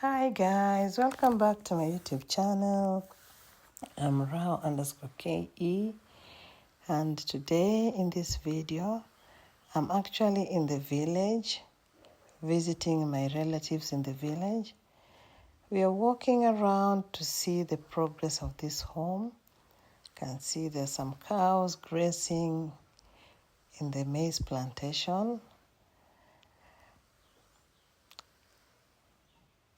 Hi guys, welcome back to my YouTube channel. I'm Rao_KE, and today in this video I'm actually in the village visiting my relatives in the village. We are walking around to see the progress of this home. You can see there's some cows grazing in the maize plantation.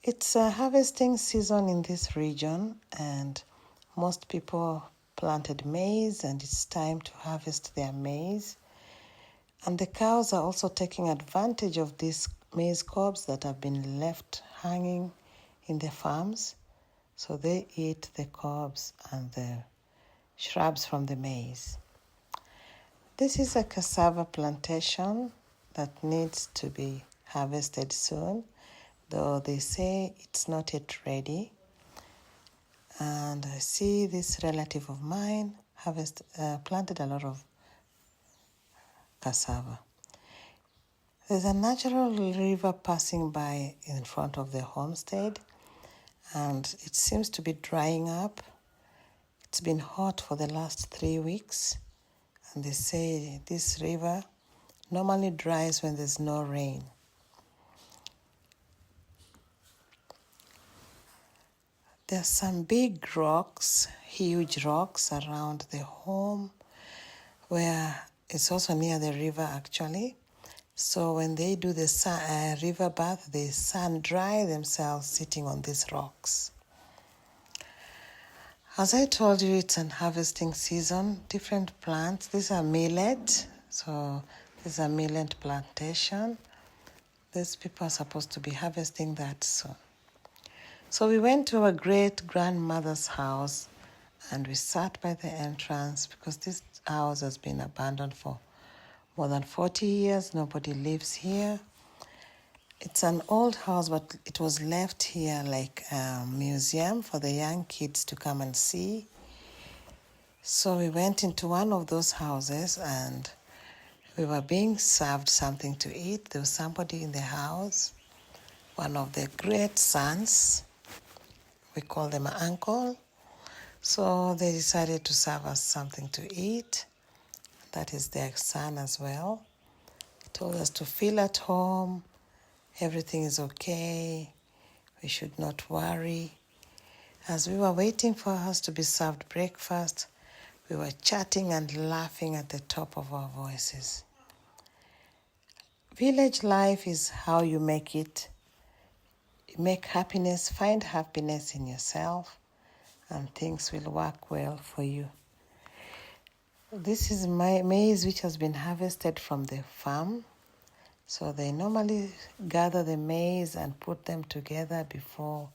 It's a harvesting season in this region, and most people planted maize, and it's time to harvest their maize. And the cows are also taking advantage of these maize cobs that have been left hanging in the farms. So they eat the cobs and the shrubs from the maize. This is a cassava plantation that needs to be harvested soon, though they say it's not yet ready. And I see this relative of mine planted a lot of cassava. There's a natural river passing by in front of the homestead, and it seems to be drying up. It's been hot for the last 3 weeks, and they say this river normally dries when there's no rain. There's some big rocks, huge rocks around the home, where it's also near the river actually. So when they do the river bath, they sun dry themselves sitting on these rocks. As I told you, it's an harvesting season, different plants. These are millet, so this is a millet plantation. These people are supposed to be harvesting that soon. So we went to a great-grandmother's house, and we sat by the entrance because this house has been abandoned for more than 40 years. Nobody lives here. It's an old house, but it was left here like a museum for the young kids to come and see. So we went into one of those houses and we were being served something to eat. There was somebody in the house, one of the great sons. We call them an uncle. So they decided to serve us something to eat. That is their son as well. He told us to feel at home. Everything is okay. We should not worry. As we were waiting for us to be served breakfast, we were chatting and laughing at the top of our voices. Village life is how you make it. Make happiness, find happiness in yourself, and things will work well for you. This is my maize which has been harvested from the farm. So they normally gather the maize and put them together before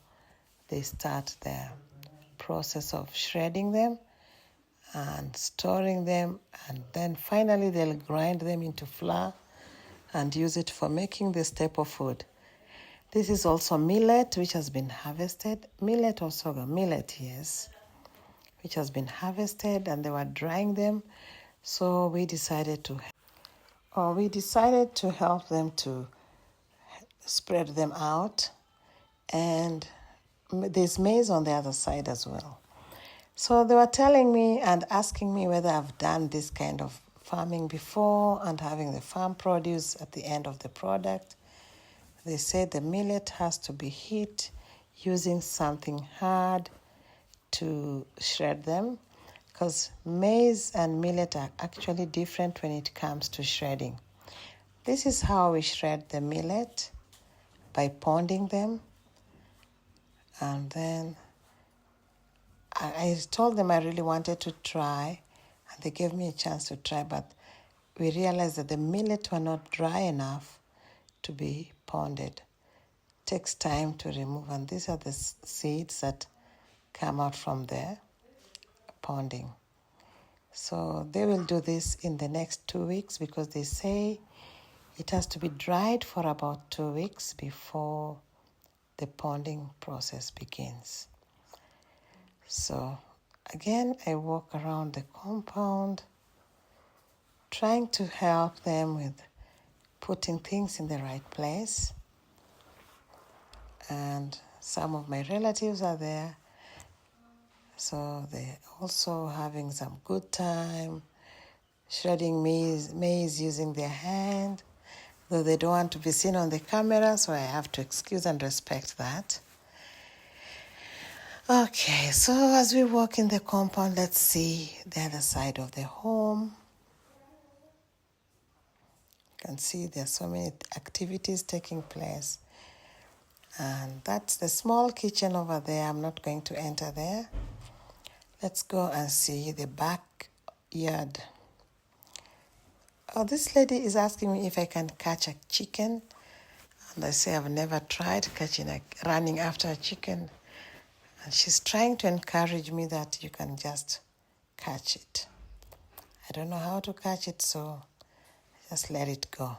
they start their process of shredding them and storing them, and then finally they'll grind them into flour and use it for making the staple food. This is also millet, which has been harvested. Millet or sorghum, millet, yes, which has been harvested, and they were drying them. So we decided to help them to spread them out. And there's maize on the other side as well. So they were telling me and asking me whether I've done this kind of farming before and having the farm produce at the end of the product. They said the millet has to be hit using something hard to shred them, because maize and millet are actually different when it comes to shredding. This is how we shred the millet, by pounding them. And then I told them I really wanted to try, and they gave me a chance to try, but we realized that the millet were not dry enough to be pounded. It takes time to remove, and these are the seeds that come out from the pounding. So they will do this in the next 2 weeks, because they say it has to be dried for about 2 weeks before the pounding process begins. So again, I walk around the compound trying to help them with putting things in the right place. And some of my relatives are there. So they're also having some good time, shredding maize using their hand, though they don't want to be seen on the camera, so I have to excuse and respect that. Okay, so as we walk in the compound, let's see the other side of the home. You can see there's so many activities taking place. And that's the small kitchen over there. I'm not going to enter there. Let's go and see the backyard. Oh, this lady is asking me if I can catch a chicken. And I say I've never tried running after a chicken. And she's trying to encourage me that you can just catch it. I don't know how to catch it, so just let it go.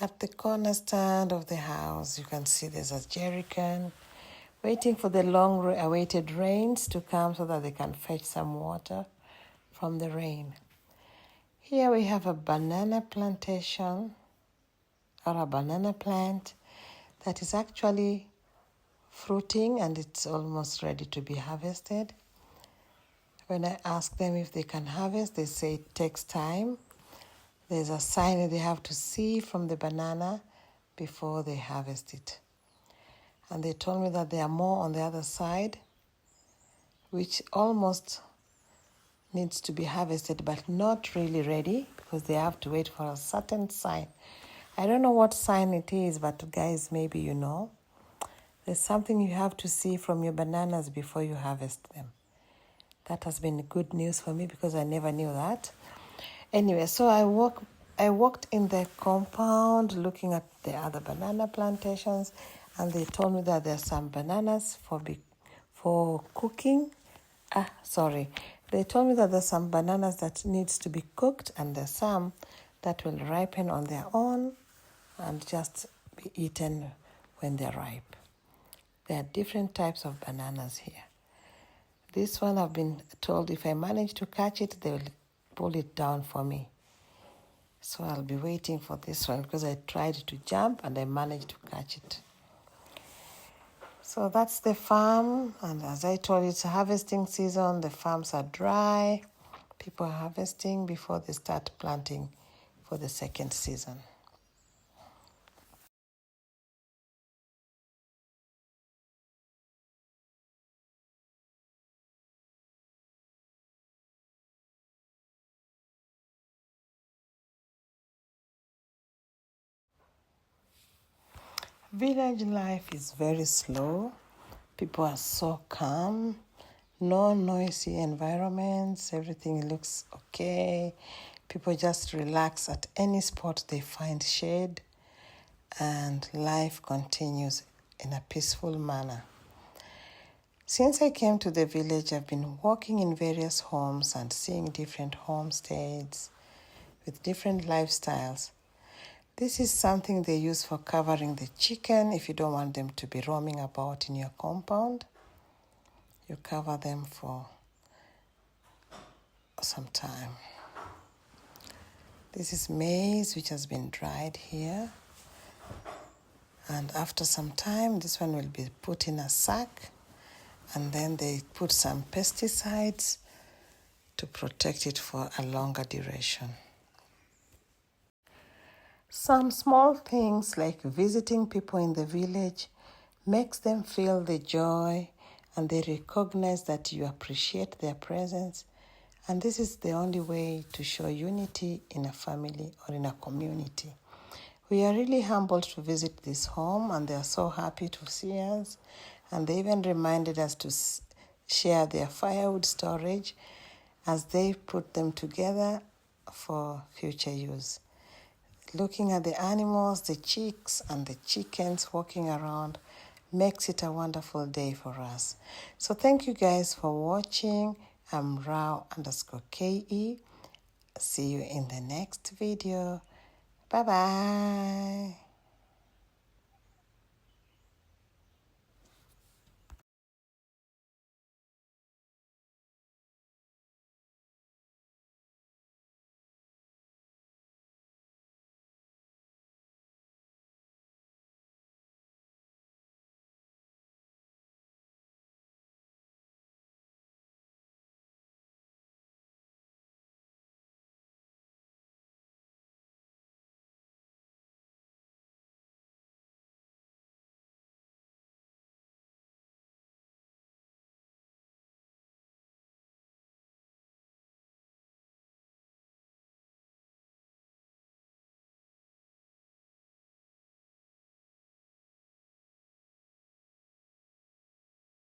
At the corner stand of the house, you can see there's a jerrycan waiting for the long-awaited rains to come so that they can fetch some water from the rain. Here we have a banana plantation or a banana plant that is actually fruiting and it's almost ready to be harvested. When I ask them if they can harvest, they say it takes time. There's a sign that they have to see from the banana before they harvest it. And they told me that there are more on the other side, which almost needs to be harvested, but not really ready because they have to wait for a certain sign. I don't know what sign it is, but guys, maybe you know. There's something you have to see from your bananas before you harvest them. That has been good news for me because I never knew that. Anyway, so I walked in the compound looking at the other banana plantations, and they told me that there's some bananas for cooking. They told me that there's some bananas that needs to be cooked, and there's some that will ripen on their own and just be eaten when they're ripe. There are different types of bananas here. This one I've been told if I manage to catch it, they will pull it down for me. So I'll be waiting for this one because I tried to jump and I managed to catch it. So that's the farm, and as I told you, it's a harvesting season. The farms are dry. People are harvesting before they start planting for the second season. Village life is very slow. People are so calm. No noisy environments. Everything looks okay. People just relax at any spot they find shade, and life continues in a peaceful manner. Since I came to the village, I've been walking in various homes and seeing different homesteads with different lifestyles. This is something they use for covering the chicken if you don't want them to be roaming about in your compound. You cover them for some time. This is maize which has been dried here. And after some time, this one will be put in a sack, and then they put some pesticides to protect it for a longer duration. Some small things like visiting people in the village makes them feel the joy, and they recognize that you appreciate their presence. And this is the only way to show unity in a family or in a community. We are really humbled to visit this home, and they are so happy to see us. And they even reminded us to share their firewood storage as they put them together for future use. Looking at the animals, the chicks and the chickens walking around makes it a wonderful day for us. So thank you guys for watching. I'm Rao_KE. See you in the next video. Bye-bye.